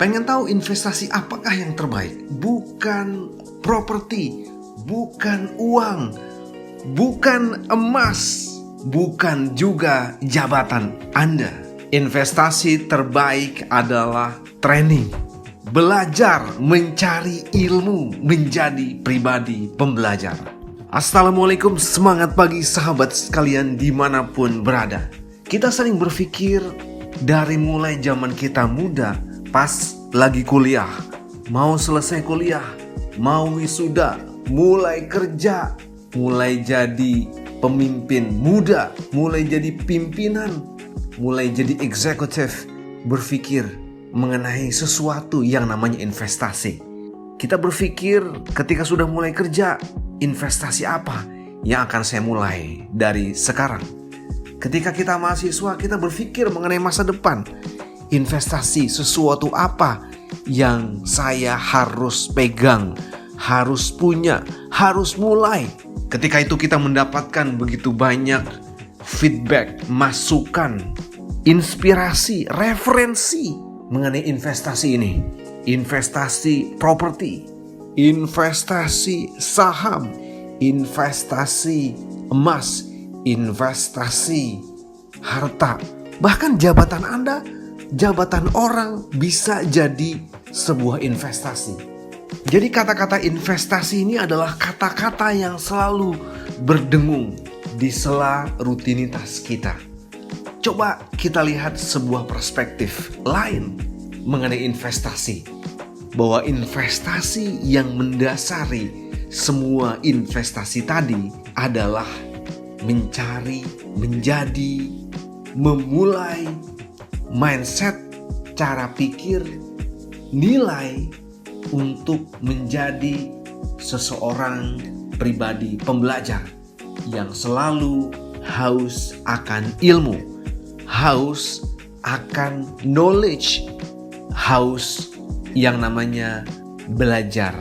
Pengen tahu investasi apakah yang terbaik? Bukan properti, bukan uang, bukan emas, bukan juga jabatan Anda. Investasi terbaik adalah training. Belajar mencari ilmu menjadi pribadi pembelajar. Assalamualaikum, semangat pagi sahabat sekalian dimanapun berada. Kita sering berpikir dari mulai zaman kita muda, pas lagi kuliah, mau selesai kuliah, mau wisuda, mulai kerja, mulai jadi pemimpin muda, mulai jadi pimpinan, mulai jadi eksekutif, berpikir mengenai sesuatu yang namanya investasi. Kita berpikir ketika sudah mulai kerja, investasi apa yang akan saya mulai dari sekarang. Ketika kita mahasiswa, kita berpikir mengenai masa depan. Investasi sesuatu apa yang saya harus pegang, harus punya, harus mulai. Ketika itu kita mendapatkan begitu banyak feedback, masukan, inspirasi, referensi mengenai investasi ini. Investasi properti, investasi saham, investasi emas, investasi harta. Bahkan jabatan Anda, jabatan orang bisa jadi sebuah investasi. Jadi kata-kata investasi ini adalah kata-kata yang selalu berdengung di sela rutinitas kita. Coba kita lihat sebuah perspektif lain mengenai investasi. Bahwa investasi yang mendasari semua investasi tadi adalah mencari, menjadi, memulai mindset, cara pikir, nilai untuk menjadi seseorang pribadi pembelajar yang selalu haus akan ilmu, haus akan knowledge, haus yang namanya belajar,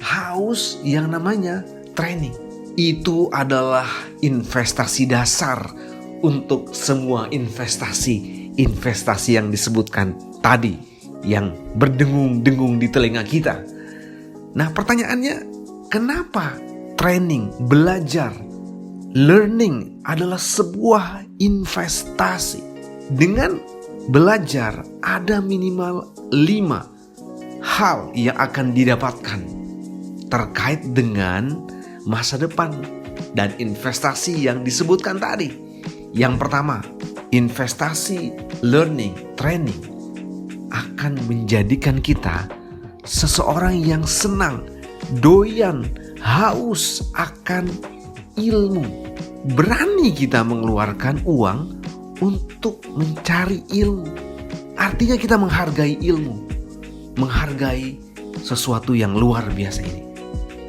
haus yang namanya training. Itu adalah investasi dasar untuk semua investasi yang disebutkan tadi, yang berdengung-dengung di telinga kita. Nah, pertanyaannya, kenapa training, belajar, learning adalah sebuah investasi? Dengan belajar ada minimal 5 hal yang akan didapatkan terkait dengan masa depan dan investasi yang disebutkan tadi. Yang pertama, investasi learning, training akan menjadikan kita seseorang yang senang, doyan, haus akan ilmu. Berani kita mengeluarkan uang untuk mencari ilmu. Artinya kita menghargai ilmu, menghargai sesuatu yang luar biasa ini.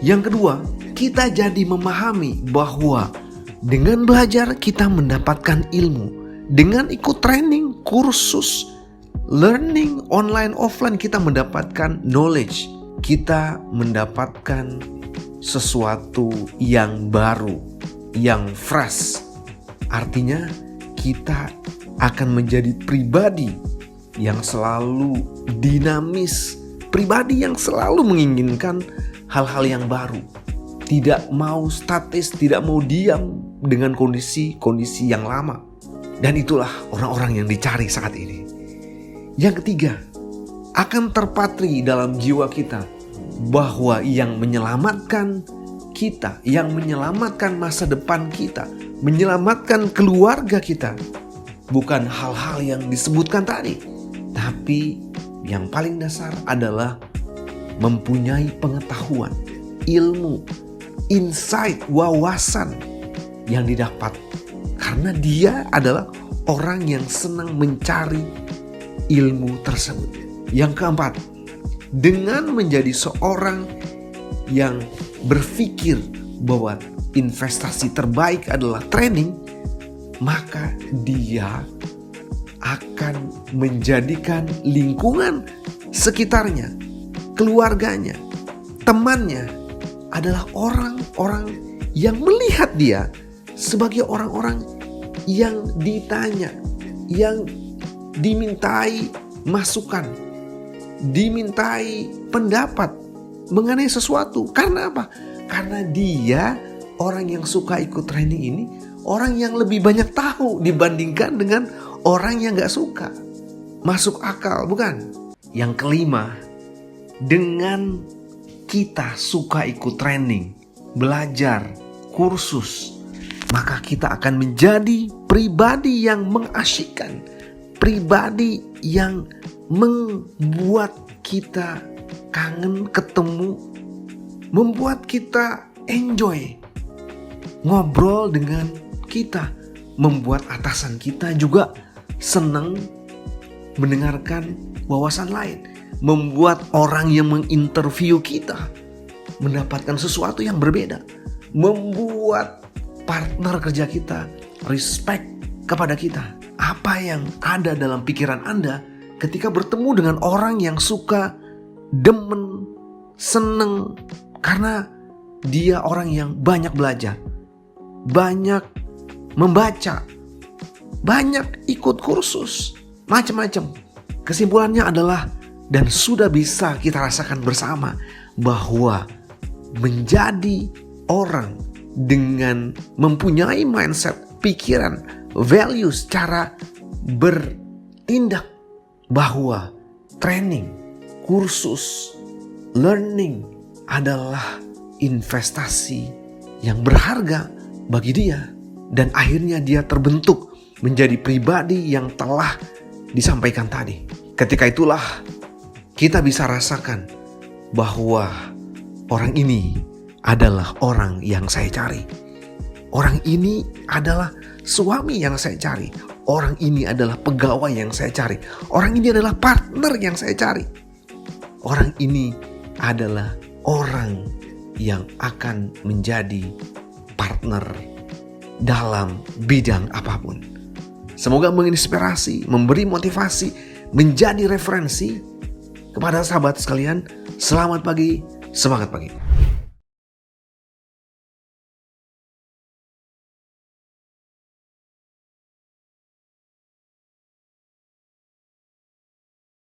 Yang kedua, kita jadi memahami bahwa dengan belajar kita mendapatkan ilmu. Dengan ikut training, kursus, learning online offline kita mendapatkan knowledge. Kita mendapatkan sesuatu yang baru, yang fresh. Artinya kita akan menjadi pribadi yang selalu dinamis, pribadi yang selalu menginginkan hal-hal yang baru, tidak mau statis, tidak mau diam dengan kondisi-kondisi yang lama. Dan itulah orang-orang yang dicari saat ini. Yang ketiga, akan terpatri dalam jiwa kita bahwa yang menyelamatkan kita, yang menyelamatkan masa depan kita, menyelamatkan keluarga kita, bukan hal-hal yang disebutkan tadi, tapi yang paling dasar adalah mempunyai pengetahuan, ilmu, insight, wawasan yang didapat karena dia adalah orang yang senang mencari ilmu tersebut. Yang keempat, dengan menjadi seorang yang berpikir bahwa investasi terbaik adalah training, maka dia akan menjadikan lingkungan sekitarnya, keluarganya, temannya adalah orang-orang yang melihat dia sebagai orang-orang yang ditanya, yang dimintai masukan, dimintai pendapat mengenai sesuatu. Karena apa? Karena dia, orang yang suka ikut training ini, orang yang lebih banyak tahu dibandingkan dengan orang yang gak suka. Masuk akal, bukan? Yang kelima, dengan kita suka ikut training, belajar, kursus, maka kita akan menjadi pribadi yang mengasyikkan, pribadi yang membuat kita kangen ketemu, membuat kita enjoy ngobrol dengan kita, membuat atasan kita juga senang mendengarkan wawasan lain, membuat orang yang menginterview kita mendapatkan sesuatu yang berbeda, membuat partner kerja kita respect kepada kita. Apa yang ada dalam pikiran Anda ketika bertemu dengan orang yang suka, demen, seneng, karena dia orang yang banyak belajar, banyak membaca, banyak ikut kursus, macam-macam. Kesimpulannya adalah, dan sudah bisa kita rasakan bersama, bahwa menjadi orang dengan mempunyai mindset, pikiran, values, cara bertindak, bahwa training, kursus, learning adalah investasi yang berharga bagi dia. Dan akhirnya dia terbentuk menjadi pribadi yang telah disampaikan tadi. Ketika itulah kita bisa rasakan bahwa orang ini adalah orang yang saya cari. Orang ini adalah suami yang saya cari. Orang ini adalah pegawai yang saya cari. Orang ini adalah partner yang saya cari. Orang ini adalah orang yang akan menjadi partner dalam bidang apapun. Semoga menginspirasi, memberi motivasi, menjadi referensi kepada sahabat sekalian. Selamat pagi, semangat pagi.